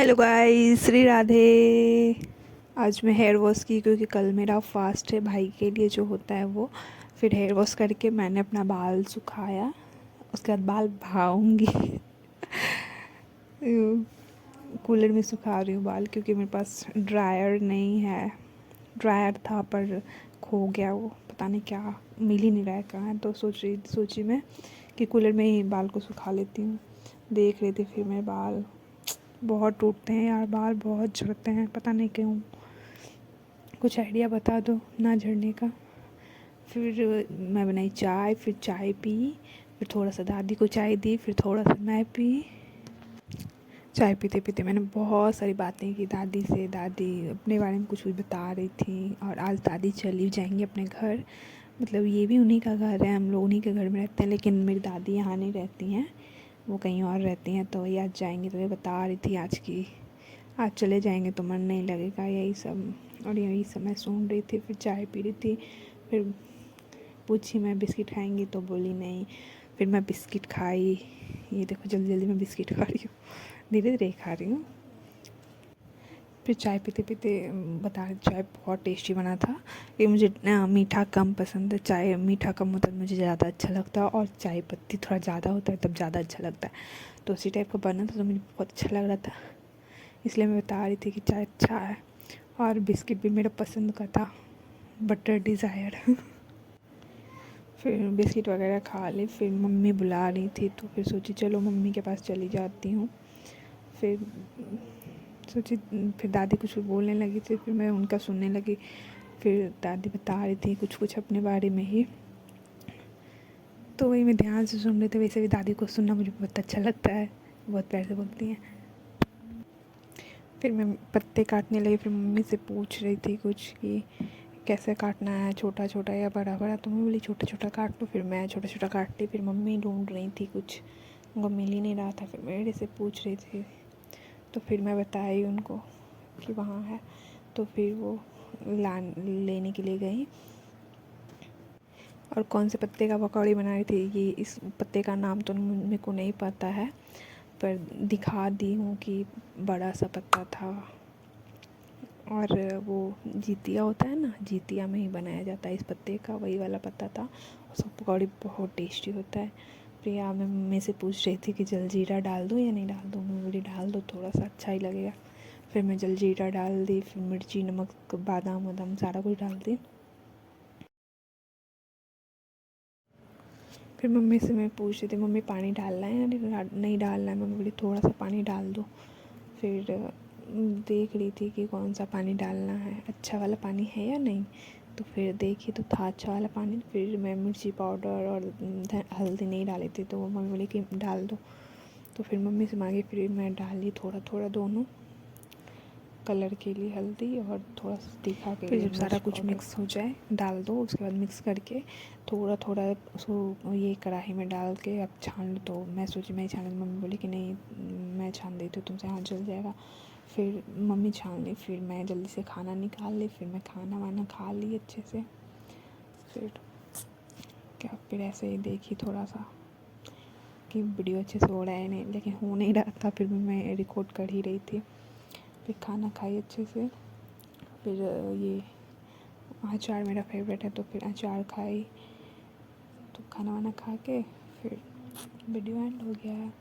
Hello guys, Shri Radhe. आज मैं hair wash की क्योंकि कल मेरा फास्ट है भाई के लिए जो होता है वो। फिर हेयर वॉश करके मैंने अपना बाल सुखाया, उसके बाद बाल भाऊंगी। कूलर में सुखा रही हूँ बाल क्योंकि मेरे पास ड्रायर नहीं है। ड्रायर था पर खो गया, वो पता नहीं क्या मिल ही नहीं रहा है कहाँ है। तो सोची मैं कि कूलर में ही बाल को सुखा लेती हूँ। देख रही थी फिर मेरे बाल बहुत टूटते हैं यार, बाल बहुत झड़ते हैं, पता नहीं क्यों। कुछ आइडिया बता दो ना झड़ने का। फिर मैं बनाई चाय, फिर चाय पी, फिर थोड़ा सा दादी को चाय दी, फिर थोड़ा सा मैं पी। चाय पीते पीते मैंने बहुत सारी बातें की दादी से। दादी अपने बारे में कुछ बता रही थी और आज दादी चली जाएंगी अपने घर। मतलब ये भी उन्हीं का घर है, हम लोग उन्हीं के घर में रहते हैं, लेकिन मेरी दादी यहाँ नहीं रहती हैं, वो कहीं और रहती हैं। तो ये आज जाएंगी, तो ये बता रही थी आज चले जाएंगे तो मन नहीं लगेगा, यही सब। और यही सब मैं सुन रही थी, फिर चाय पी रही थी। फिर पूछी मैं बिस्किट खाएंगी, तो बोली नहीं। फिर मैं बिस्किट खाई। ये देखो जल्दी जल्दी मैं बिस्किट खा रही हूँ, धीरे धीरे खा रही हूँ। फिर चाय पीते पीते बता रही, चाय बहुत टेस्टी बना था। कि मुझे मीठा कम पसंद है, चाय मीठा कम होता है मुझे ज़्यादा अच्छा लगता है, और चाय पत्ती थोड़ा ज़्यादा होता है तब ज़्यादा अच्छा लगता है। तो उसी टाइप का बना था तो मुझे बहुत अच्छा लग रहा था, इसलिए मैं बता रही थी कि चाय अच्छा है। और बिस्किट भी मेरा पसंद का था, बटर डिज़ायर। फिर बिस्किट वगैरह खा ली, फिर मम्मी बुला रही थी तो फिर सोची चलो मम्मी के पास चली जाती हूँ। फिर सोची, फिर दादी कुछ बोलने लगी थी, फिर मैं उनका सुनने लगी। फिर दादी बता रही थी कुछ कुछ अपने बारे में ही, तो वही मैं ध्यान से सुन रही थी। वैसे भी दादी को सुनना मुझे बहुत अच्छा लगता है, बहुत प्यार से बोलती हैं। फिर मैं पत्ते काटने लगी, फिर मम्मी से पूछ रही थी कुछ कि कैसे काटना है, छोटा छोटा या बड़ा बड़ा। तो मैं बोली छोटा छोटा काट लो, फिर मैं छोटा छोटा काट ली। फिर मम्मी ढूंढ रही थी कुछ, उनको मिल ही नहीं रहा था, फिर मेरे से पूछ रही थी। तो फिर मैं बताई उनको कि वहाँ है। तो फिर वो लेने के लिए गई। और कौन से पत्ते का पकौड़ी बना रही थी, ये इस पत्ते का नाम तो मेरे को नहीं पता है, पर दिखा दी हूँ कि बड़ा सा पत्ता था। और वो जीतिया होता है ना, जीतिया में ही बनाया जाता है इस पत्ते का, वही वाला पत्ता था। उसका पकौड़ी बहुत टेस्टी होता है। प्रिया मैं मम्मी से पूछ रही थी कि जलजीरा डाल दूँ या नहीं डाल दूँ, मैं बोली डाल दो, थोड़ा सा अच्छा ही लगेगा। फिर मैं जलजीरा डाल दी, फिर मिर्ची नमक बादाम वादाम सारा कुछ डाल दी। फिर मम्मी से मैं पूछ रही थी मम्मी पानी डालना है या नहीं डालना है, मम्मी बोली थोड़ा सा पानी डाल दो। फिर देख रही थी कि कौन सा पानी डालना है, अच्छा वाला पानी है या नहीं। तो फिर देखी तो था अच्छा वाला पानी। फिर मैं मिर्ची पाउडर और हल्दी नहीं डाली थी, तो वो मम्मी बोली कि डाल दो। तो फिर मम्मी से मांगी, फिर मैं डाली थोड़ा थोड़ा दोनों, कलर के लिए हल्दी और थोड़ा सा तीखा के लिए। फिर जब सारा कुछ मिक्स हो जाए डाल दो, उसके बाद मिक्स करके थोड़ा थोड़ा उसको ये कढ़ाई में डाल के अब छान लो। तो मैं सोची मैं ही छान, मम्मी बोली कि नहीं मैं छान देती हूँ, तुमसे हाथ जल जाएगा। फिर मम्मी छान ली, फिर मैं जल्दी से खाना निकाल ली, फिर मैं खाना वाना खा ली अच्छे से। फिर ऐसे ही देखी थोड़ा सा कि वीडियो अच्छे से हो रहा है नहीं, लेकिन हो नहीं रहा था, फिर भी मैं रिकॉर्ड कर ही रही थी। फिर खाना खाई अच्छे से। फिर ये अचार मेरा फेवरेट है, तो फिर अचार खाई। तो खाना वाना खा के फिर वीडियो एंड हो गया है।